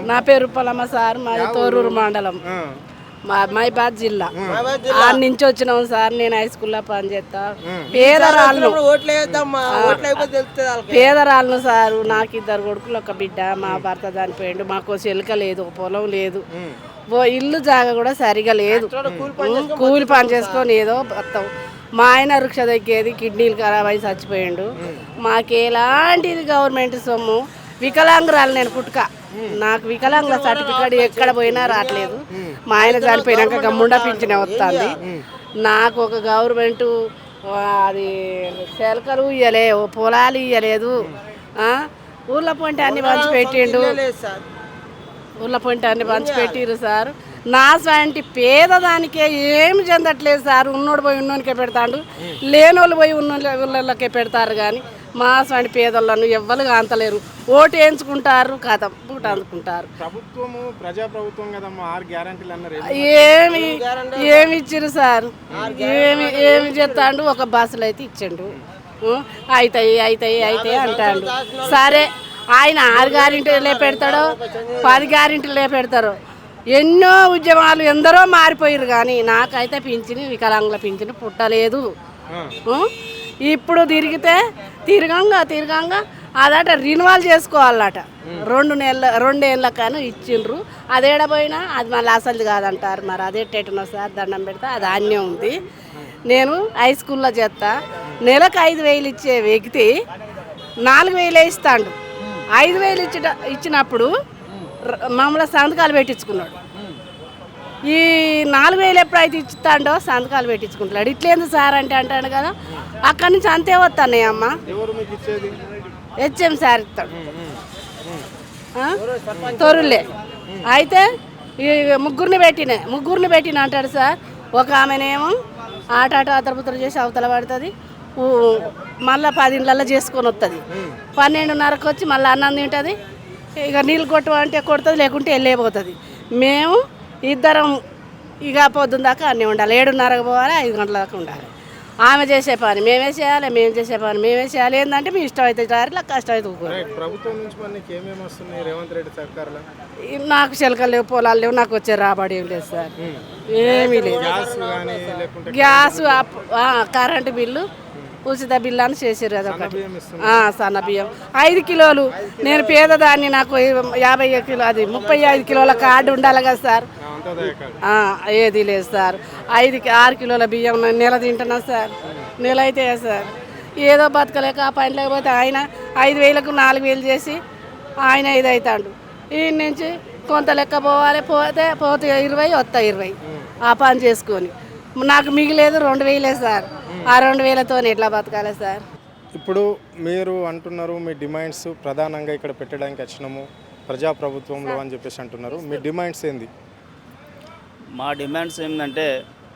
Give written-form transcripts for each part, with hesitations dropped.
నా పేరు పొలమ్మ సార్, మాది తోరూరు మండలం, మైబాద్ జిల్లా. ఆ నుంచి వచ్చినాం సార్. నేను హై స్కూల్లో పనిచేస్తా. పేదరాళ్ళను సారు. నాకు 2 కొడుకులు, 1 బిడ్డ. మా భర్త చనిపోయిండు. మాకు చెలుక లేదు, పొలం లేదు, ఇల్లు జాగా కూడా సరిగా లేదు. కూలి పని చేసుకొని ఏదో వస్తాం. మా ఆయన రిక్ష దగ్గేది, కిడ్నీలు ఖరాబ్ అయి చచ్చిపోయిండు. మాకెలాంటిది గవర్నమెంట్ సొమ్ము. వికలాంగురాలు నేను పుట్టుక. నాకు వికలాంగుల సర్టిఫికేట్ ఎక్కడ పోయినా రావట్లేదు. మా ఆయన చనిపోయినాక గమ్ముండ పింఛనే వస్తుంది. నాకు ఒక గవర్నమెంట్ అది శెలకలు ఇవ్వలే, పొలాలు ఇవ్వలేదు. ఊళ్ళ పొంటి అన్ని పంచిపెట్టిండు. ఊళ్ళ పొంటి అన్ని పంచిపెట్టిరు సార్. నా స్వంటి పేదదానికే ఏమి చెందట్లేదు సార్. ఉన్నోడు పోయి ఉన్నోనికే పెడతాడు, లేనోళ్ళు పోయి ఉన్నోళ్ళకే పెడతారు. కానీ మా స్వంటి పేదోళ్ళను ఎవ్వరు కాంతలేరు. ఓటు వేయించుకుంటారు, కథ బూట అందుకుంటారు. ప్రభుత్వము ప్రజాప్రభుత్వం కదమ్మా, 6 గ్యారెంటీలు అన్నారు. ఏమి ఇచ్చిరు సార్? ఏమి చెప్తాడు? ఒక బస్సులు అయితే ఇచ్చిండు. అవుతాయి అంటాడు. సరే, ఆయన 6 గ్యారెంటీలే పెడతాడో 10 గ్యారెంటీలే పెడతారో. ఎన్నో ఉద్యమాలు ఎందరో మారిపోయారు. కానీ నాకైతే పింఛని, వికలాంగుల పింఛని పుట్టలేదు. ఇప్పుడు తిరగంగా అదట రిన్వాల్ చేసుకోవాలట. 2 ఏళ్ళ కానీ ఇచ్చిండ్రు. అది ఏడపోయినా అది మళ్ళీ అసలు కాదంటారు. మరి అదే టెటనో సార్, దండం పెడతా. అది అన్నే ఉంది. నేను హై స్కూల్లో చేస్తా. నెలకు 5,000 ఇచ్చే వ్యక్తి 4,000 ఇస్తాడు. 5,000 ఇచ్చినప్పుడు మమ్మల్ని సంతకాలు పెట్టించుకున్నాడు. ఈ 4,000 ఎప్పుడైతే ఇస్తాడో సంతకాలు పెట్టించుకుంటాడు. ఇట్లేదు సార్ అంటే అంటాడు కదా. అక్కడి నుంచి అంతే వస్తాయి అమ్మ. హెచ్ఎం సార్ ఇస్తాడు, తొరులే. అయితే ఈ ముగ్గురిని పెట్టిన అంటాడు సార్. ఒక ఆమెనేమో ఆట అతరపుతర చేసి అవతల పడుతుంది. మళ్ళీ 10 ఇండ్లలో చేసుకొని వస్తుంది. 12:30కు వచ్చి మళ్ళీ అన్నం తింటుంది. ఇక నీళ్ళు కొట్టమంటే కొడుతుంది, లేకుంటే వెళ్ళిపోతుంది. మేము ఇద్దరం ఇక పొద్దున్న దాకా అన్నీ ఉండాలి. 7:30కు పోవాలి, 5 గంటల దాకా ఉండాలి. ఆమె చేసే పని మేమే చేయాలి, మేము చేసే పని మేమే చేయాలి. ఏంటంటే మీ ఇష్టం అయితే ఇట్లా కష్టం అయితే ప్రభుత్వం నుంచి మనకి ఏమేమి వస్తున్నాయి రేవంత్ రెడ్డి సర్కార్లో? నాకు చిలకలు లేవు, పొలాలు లేవు, నాకు వచ్చే రాబడి ఏం లేదు సార్. ఏమీ లేదు. గ్యాస్, కరెంటు బిల్లు, ఉచిత బిల్లు అని చేసారు. అదొకటి. సన్న బియ్యం 5 కిలోలు. నేను పేదదాన్ని, నాకు 50 కిలో, అది 35 కిలోల కార్డు ఉండాలి కదా సార్. ఏది లేదు సార్. 6 కిలోల బియ్యం నెల తింటున్నా సార్. నెల అయితే సార్ ఏదో బతకలేక ఆ పని లేకపోతే ఆయన 5,000కు 4,000 చేసి ఆయన 5 అవుతాడు. ఈ నుంచి కొంత లెక్క పోతే 20 వస్తా 20 ఆ పని చేసుకొని. నాకు మిగిలేదు 2,000 సార్. ఆ 2,000తో ఎట్లా బతకాలి సార్? ఇప్పుడు మీరు అంటున్నారు మీ డిమాండ్స్ ప్రధానంగా ఇక్కడ పెట్టడానికి వచ్చినాము ప్రజాప్రభుత్వంలో అని చెప్పేసి అంటున్నారు. మీ డిమాండ్స్ ఏంది? మా డిమాండ్స్ ఏంటంటే,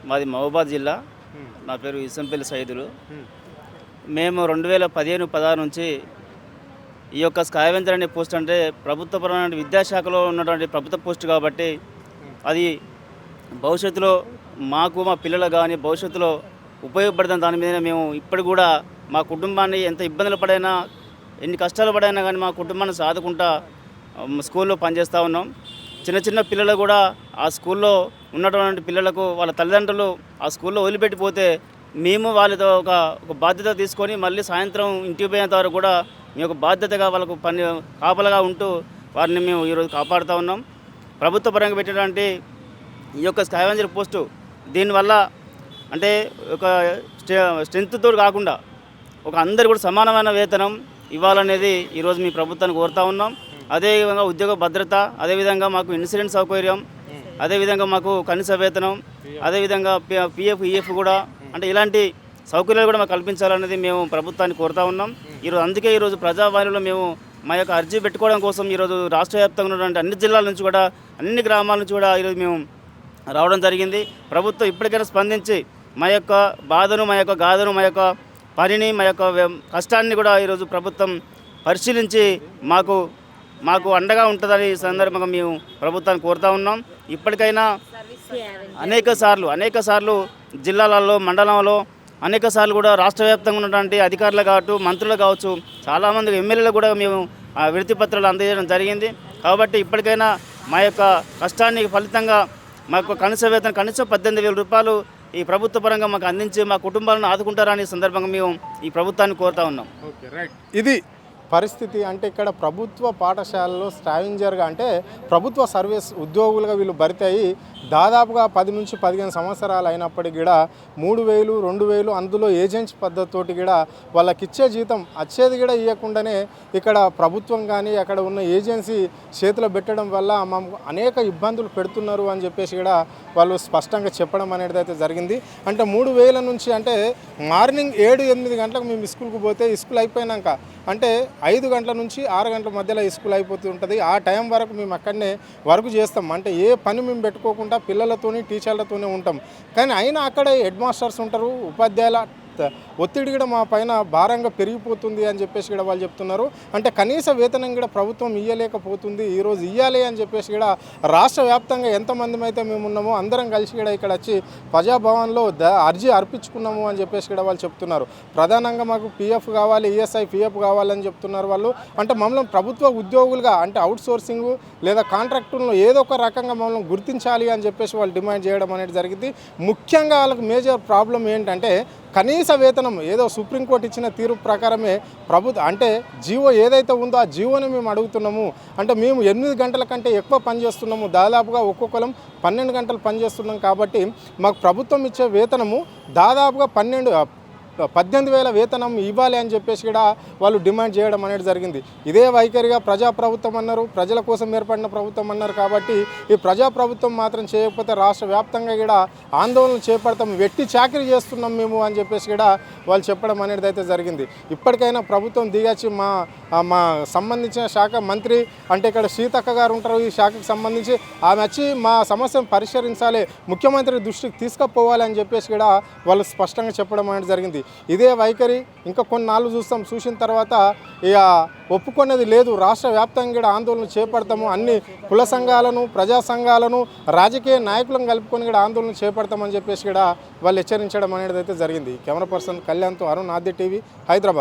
మాది మహబూబాద్ జిల్లా. నా పేరు ఇసంపల్లి సైదులు. మేము 2015-16 నుంచి ఈ యొక్క స్కావెంజర్ అనే పోస్ట్, అంటే ప్రభుత్వపరమైన విద్యాశాఖలో ఉన్నటువంటి ప్రభుత్వ పోస్ట్ కాబట్టి అది భవిష్యత్తులో మాకు, మా పిల్లలు కానీ భవిష్యత్తులో ఉపయోగపడుతుంది. దాని మీద మేము ఇప్పుడు కూడా మా కుటుంబాన్ని ఎంత ఇబ్బందులు పడైనా, ఎన్ని కష్టాలు పడైనా కానీ మా కుటుంబాన్ని సాదుకుంటా స్కూల్లో పనిచేస్తూ ఉన్నాం. చిన్న పిల్లలు కూడా ఆ స్కూల్లో ఉన్నటువంటి పిల్లలకు వాళ్ళ తల్లిదండ్రులు ఆ స్కూల్లో వదిలిపెట్టిపోతే మేము వాళ్ళతో ఒక బాధ్యత తీసుకొని మళ్ళీ సాయంత్రం ఇంటికి పోయేంత వరకు కూడా మీ యొక్క బాధ్యతగా వాళ్ళకు కాపలగా ఉంటూ వారిని మేము ఈరోజు కాపాడుతూ ఉన్నాం. ప్రభుత్వ పరంగా పెట్టినటువంటి ఈ యొక్క స్కావెంజర్ పోస్టు దీనివల్ల అంటే ఒక స్ట్రెంగ్త్తో కాకుండా ఒక అందరు కూడా సమానమైన వేతనం ఇవ్వాలనేది ఈరోజు మీ ప్రభుత్వాన్ని కోరుతూ ఉన్నాం. అదేవిధంగా ఉద్యోగ భద్రత, అదేవిధంగా మాకు ఇన్సూరెన్స్ సౌకర్యం, అదేవిధంగా మాకు కనీస వేతనం, అదేవిధంగా పిఎఫ్, ఈఎఫ్ కూడా, అంటే ఇలాంటి సౌకర్యాలు కూడా మాకు కల్పించాలనేది మేము ప్రభుత్వాన్ని కోరుతూ ఉన్నాం. అందుకే ఈరోజు ప్రజావాణిలో మేము మా యొక్క అర్జీ పెట్టుకోవడం కోసం ఈరోజు రాష్ట్ర వ్యాప్తంగా ఉన్నటువంటి అన్ని జిల్లాల నుంచి కూడా, అన్ని గ్రామాల నుంచి కూడా ఈరోజు మేము రావడం జరిగింది. ప్రభుత్వం ఇప్పటికైనా స్పందించి మా యొక్క బాధను, మా యొక్క గాథను, మా యొక్క పనిని, మా యొక్క కష్టాన్ని కూడా ఈరోజు ప్రభుత్వం పరిశీలించి మాకు అండగా ఉంటుందని ఈ సందర్భంగా మేము ప్రభుత్వాన్ని కోరుతూ ఉన్నాం. ఇప్పటికైనా అనేక సార్లు జిల్లాలలో, మండలంలో అనేక సార్లు కూడా రాష్ట్ర వ్యాప్తంగా ఉన్నటువంటి అధికారులు కావచ్చు, మంత్రులు కావచ్చు, చాలామంది ఎమ్మెల్యేలు కూడా మేము వినతి పత్రాలు అందజేయడం జరిగింది. కాబట్టి ఇప్పటికైనా మా యొక్క కష్టానికి ఫలితంగా మాకు కనీస వేతనం కనీసం 18,000 రూపాయలు ఈ ప్రభుత్వ పరంగా మాకు అందించి మా కుటుంబాలను ఆదుకుంటారని సందర్భంగా మేము ఈ ప్రభుత్వాన్ని కోరుతా ఉన్నాం. Okay, right. ఇది పరిస్థితి. అంటే ఇక్కడ ప్రభుత్వ పాఠశాలలో స్కావెంజర్గా అంటే ప్రభుత్వ సర్వీస్ ఉద్యోగులుగా వీళ్ళు భర్తీ అయ్యి దాదాపుగా 10 నుంచి 15 సంవత్సరాలు అయినప్పటికీ కూడా 3,000, 2,000 అందులో ఏజెన్సీ పద్ధతితోటి కూడా వాళ్ళకి ఇచ్చే జీతం వచ్చేది కూడా ఇవ్వకుండానే ఇక్కడ ప్రభుత్వం కానీ అక్కడ ఉన్న ఏజెన్సీ చేతిలో పెట్టడం వల్ల మాకు అనేక ఇబ్బందులు పెడుతున్నారు అని చెప్పేసి కూడా వాళ్ళు స్పష్టంగా చెప్పడం అనేది అయితే జరిగింది. అంటే 3,000 నుంచి అంటే మార్నింగ్ 7-8 గంటలకు మేము స్కూల్కి పోతే స్కూల్ అయిపోయినాక అంటే 5 గంటల నుంచి 6 గంటల మధ్యలో స్కూల్ అయిపోతూ ఉంటుంది. ఆ టైం వరకు మేము అక్కడనే వర్క్ చేస్తాం. అంటే ఏ పని మేము పెట్టుకోకుండా పిల్లలతోని టీచర్లతోనే ఉంటాం. కానీ అయినా అక్కడ హెడ్ మాస్టర్స్ ఉంటారు, ఉపాధ్యాయుల ఒత్తిడి కూడా మా పైన భారంగా పెరిగిపోతుంది అని చెప్పేసి కూడా వాళ్ళు చెప్తున్నారు. అంటే కనీస వేతనం కూడా ప్రభుత్వం ఇవ్వలేకపోతుంది, ఈరోజు ఇవ్వాలి అని చెప్పేసి కూడా రాష్ట్ర వ్యాప్తంగా ఎంతమంది అయితే మేము ఉన్నామో అందరం కలిసి కూడా ఇక్కడ వచ్చి ప్రజాభవన్లో అర్జీ అర్పించుకున్నాము అని చెప్పేసి కూడా వాళ్ళు చెప్తున్నారు. ప్రధానంగా మాకు పిఎఫ్ కావాలి, ఈఎస్ఐ పిఎఫ్ కావాలని చెప్తున్నారు వాళ్ళు. అంటే మమ్మల్ని ప్రభుత్వ ఉద్యోగులుగా అంటే అవుట్ సోర్సింగ్ లేదా కాంట్రాక్టులను ఏదో ఒక రకంగా మమ్మల్ని గుర్తించాలి అని చెప్పేసి వాళ్ళు డిమాండ్ చేయడం అనేది జరిగింది. ముఖ్యంగా వాళ్ళకి మేజర్ ప్రాబ్లం ఏంటంటే కనీస వేతనం ఏదో సుప్రీంకోర్టు ఇచ్చిన తీర్పు ప్రకారమే అంటే జీవో ఏదైతే ఉందో ఆ జీవోని మేము అడుగుతున్నాము. అంటే మేము 8 గంటల కంటే ఎక్కువ పనిచేస్తున్నాము, దాదాపుగా ఒక్కొక్కరం 12 గంటలు పనిచేస్తున్నాం. కాబట్టి మాకు ప్రభుత్వం ఇచ్చే వేతనము దాదాపుగా 18,000 వేతనం ఇవ్వాలి అని చెప్పేసి కూడా వాళ్ళు డిమాండ్ చేయడం అనేది జరిగింది. ఇదే వైఖరిగా ప్రజాప్రభుత్వం అన్నారు, ప్రజల కోసం ఏర్పడిన ప్రభుత్వం అన్నారు. కాబట్టి ఈ ప్రజాప్రభుత్వం మాత్రం చేయకపోతే రాష్ట్ర వ్యాప్తంగా కూడా ఆందోళనలు చేపడతాం, వెట్టి చాకరీ చేస్తున్నాం మేము అని చెప్పేసి కూడా వాళ్ళు చెప్పడం అనేది అయితే జరిగింది. ఇప్పటికైనా ప్రభుత్వం దిగచ్చి మా సంబంధించిన శాఖ మంత్రి అంటే ఇక్కడ సీతక్క గారు ఉంటారు, ఈ శాఖకు సంబంధించి ఆమె వచ్చి మా సమస్యను పరిష్కరించాలి, ముఖ్యమంత్రి దృష్టికి తీసుకుపోవాలి అని చెప్పేసి కూడా వాళ్ళు స్పష్టంగా చెప్పడం అనేది జరిగింది. ఇదే వైఖరి ఇంకా కొన్ని నాళ్ళు చూసిన తర్వాత ఇక ఒప్పుకునేది లేదు. రాష్ట్ర వ్యాప్తంగా కూడా ఆందోళన చేపడతాము, అన్ని కుల సంఘాలను, ప్రజా సంఘాలను, రాజకీయ నాయకులను కలుపుకొని కూడా ఆందోళన చేపడతామని చెప్పేసి కూడా వాళ్ళు హెచ్చరించడం అనేది అయితే జరిగింది. కెమెరా పర్సన్ కళ్యాణ్తో అరుణ్, ఆద్య టీవీ, హైదరాబాద్.